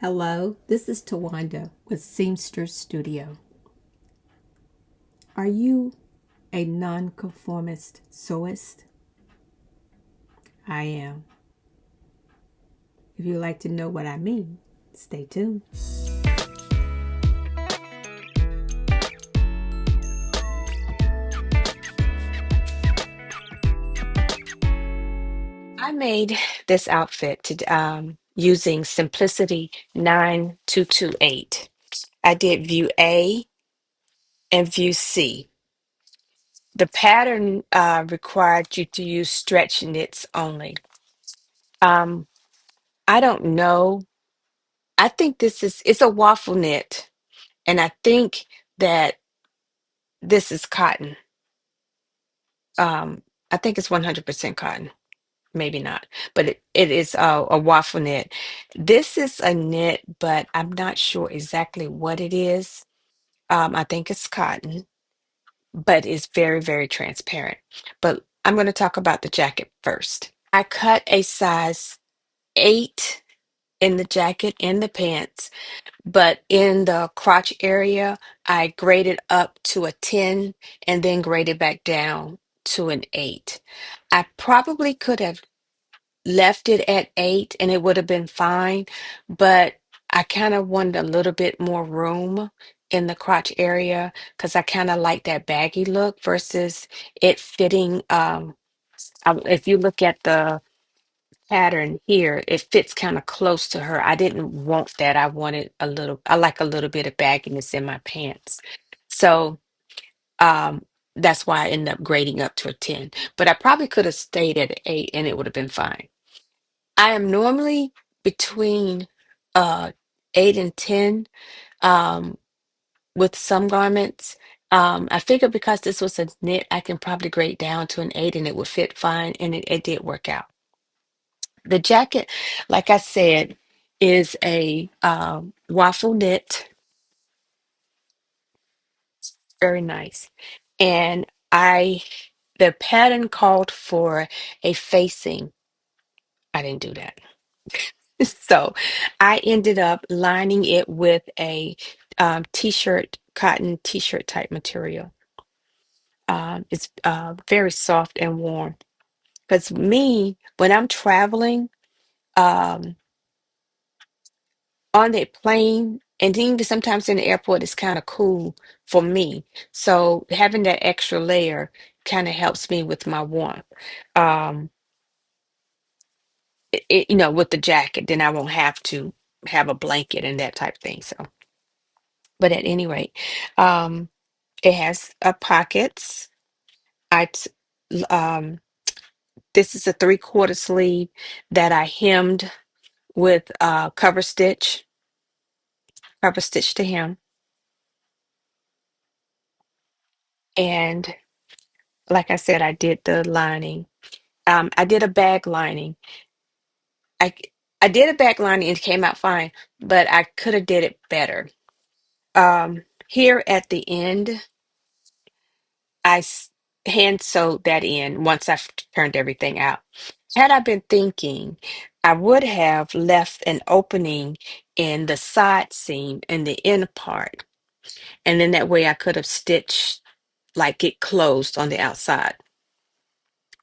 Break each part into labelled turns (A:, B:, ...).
A: Hello, this is Tawanda with Seamstress Studio. Are you a nonconformist sewist? I am. If you'd like to know what I mean, stay tuned. I made this outfit using Simplicity 9228. I did view A and view C. The pattern required you to use stretch knits only. Um, I don't know. I think it's a waffle knit, and I think that this is cotton. Um, I think it's 100% cotton. Maybe not, but it is a waffle knit. This is a knit, but I'm not sure exactly what it is. I think it's cotton, but it's very, very transparent. But I'm going to talk about the jacket first. I cut a size 8 in the jacket and the pants, but in the crotch area, I graded up to a 10 and then graded back down to an 8. I probably could have left it at 8 and it would have been fine, but I kind of wanted a little bit more room in the crotch area because I kind of like that baggy look versus it fitting. If you look at the pattern here, it fits kind of close to her. I didn't want that. I like a little bit of bagginess in my pants. So um, that's why I ended up grading up to a 10. But I probably could have stayed at an 8 and it would have been fine. I am normally between uh 8 and 10 um with some garments. I figured because this was a knit, I can probably grade down to an 8 and it would fit fine, and it did work out. The jacket, like I said, is a waffle knit, very nice. And the pattern called for a facing. I didn't do that. So I ended up lining it with a t-shirt, cotton t-shirt type material. It's very soft and warm. Because me, when I'm traveling um, on the plane, and even sometimes in the airport, it's kind of cool for me. So having that extra layer kind of helps me with my warmth. Um, with the jacket, then I won't have to have a blanket and that type of thing. So, but at any rate, um, it has pockets. I t- um, this is a 3/4 sleeve that I hemmed with cover stitch to hem, and like I said, I did the lining. I did a bag lining. I I did a bag lining and it came out fine, but I could have did it better. Here at the end, I hand sewed that in once I turned everything out. Had I been thinking, I would have left an opening in the side seam in the end part, and then that way I could have stitched like it closed on the outside.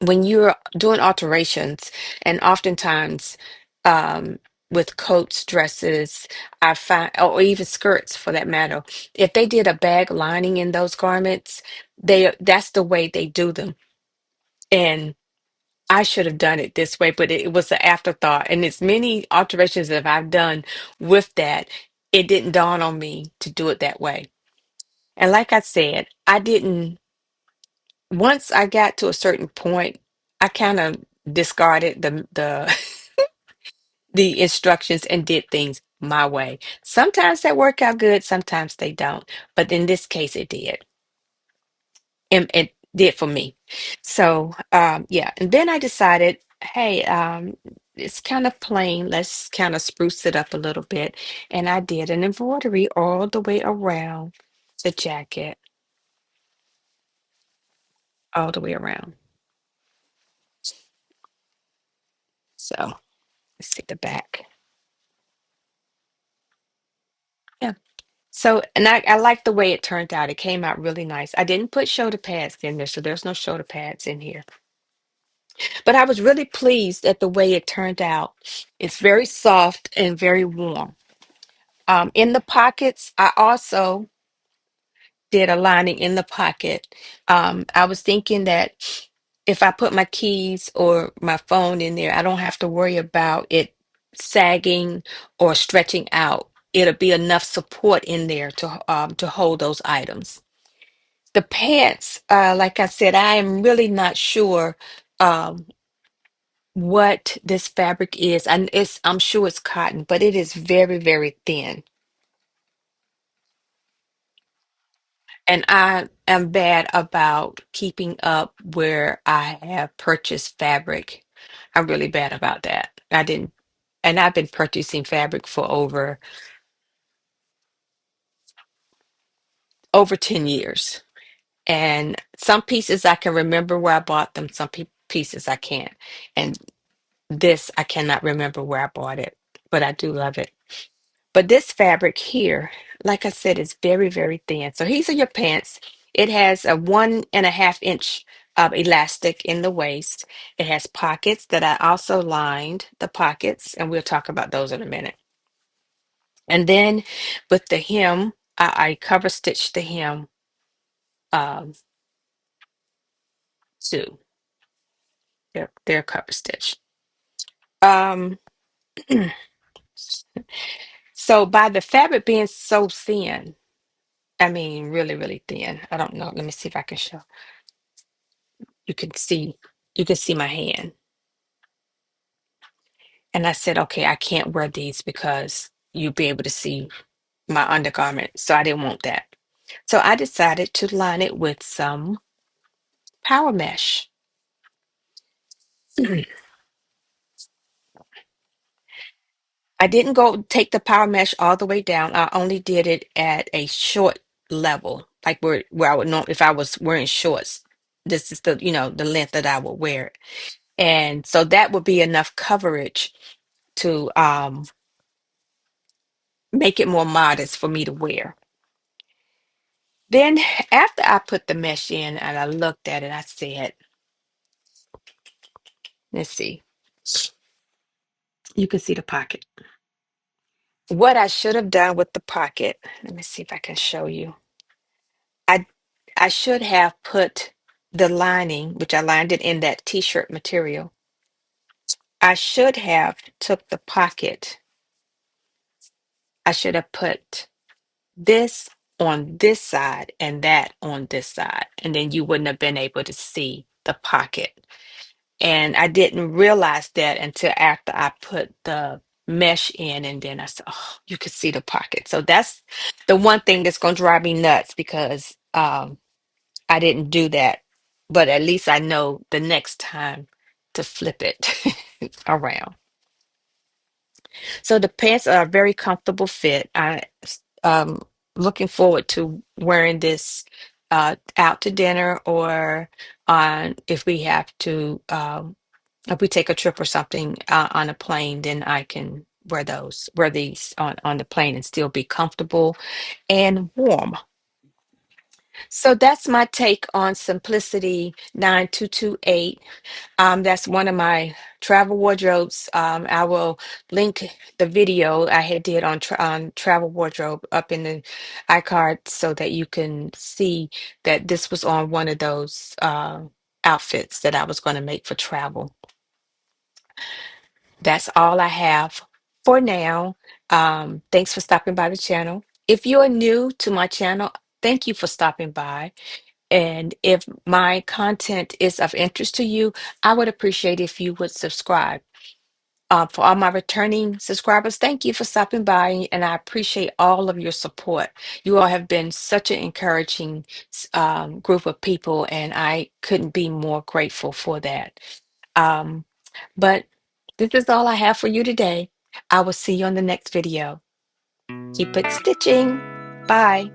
A: When you're doing alterations, and oftentimes um, with coats, dresses, I find, or even skirts for that matter, if they did a bag lining in those garments, that's the way they do them. And I should have done it this way, but it was an afterthought. And as many alterations that I've done with that, it didn't dawn on me to do it that way. And like I said, I didn't, once I got to a certain point, I kind of discarded the the instructions and did things my way. Sometimes that work out good, sometimes they don't. But in this case, it did. And it did for me. So yeah. And then I decided, hey, it's kind of plain. Let's kind of spruce it up a little bit. And I did an embroidery all the way around the jacket, all the way around. So let's see the back. So, and I like the way it turned out. It came out really nice. I didn't put shoulder pads in there, so there's no shoulder pads in here. But I was really pleased at the way it turned out. It's very soft and very warm. In the pockets, I also did a lining in the pocket. I was thinking that if I put my keys or my phone in there, I don't have to worry about it sagging or stretching out. It'll be enough support in there to hold those items. The pants, like I said, I am really not sure um, what this fabric is. And I'm sure it's cotton, but it is very, very thin. And I am bad about keeping up where I have purchased fabric. I'm really bad about that. I didn't, and I've been purchasing fabric for over 10 years. And some pieces I can remember where I bought them, some pieces I can't. And this I cannot remember where I bought it, but I do love it. But this fabric here, like I said, is very, very thin. So these are your pants. It has a 1.5 inch of elastic in the waist. It has pockets that I also lined the pockets, and we'll talk about those in a minute. And then with the hem, I cover stitched the hem um, too. They're cover stitched. Um, so by the fabric being so thin, I mean really, really thin. I don't know. Let me see if I can show. You can see, you can see my hand. And I said, okay, I can't wear these because you'll be able to see my undergarment. So I didn't want that. So I decided to line it with some power mesh. I didn't go take the power mesh all the way down. I only did it at a short level, like where I would know if I was wearing shorts. This is the length that I would wear it. And so that would be enough coverage to make it more modest for me to wear. Then after I put the mesh in and I looked at it, I said, let's see, you can see the pocket. What I should have done with the pocket, let me see if I can show you. I I should have put the lining, which I lined it in that t-shirt material. I should have took the pocket. I should have put this on this side and that on this side, and then you wouldn't have been able to see the pocket. And I didn't realize that until after I put the mesh in, and then I said, "Oh, you could see the pocket." So that's the one thing that's going to drive me nuts because I didn't do that. But at least I know the next time to flip it around. So the pants are a very comfortable fit. Um looking forward to wearing this out to dinner or on if we have to if we take a trip or something on a plane, then I can wear these on the plane and still be comfortable and warm. So that's my take on Simplicity 9228. That's one of my travel wardrobes. I will link the video I had did on travel wardrobe up in the iCard so that you can see that this was on one of those outfits that I was going to make for travel. That's all I have for now. Thanks for stopping by the channel. If you are new to my channel, thank you for stopping by. And if my content is of interest to you, I would appreciate if you would subscribe. For all my returning subscribers, thank you for stopping by, and I appreciate all of your support. You all have been such an encouraging group of people, and I couldn't be more grateful for that. Um, but this is all I have for you today. I will see you on the next video. Keep it stitching. Bye.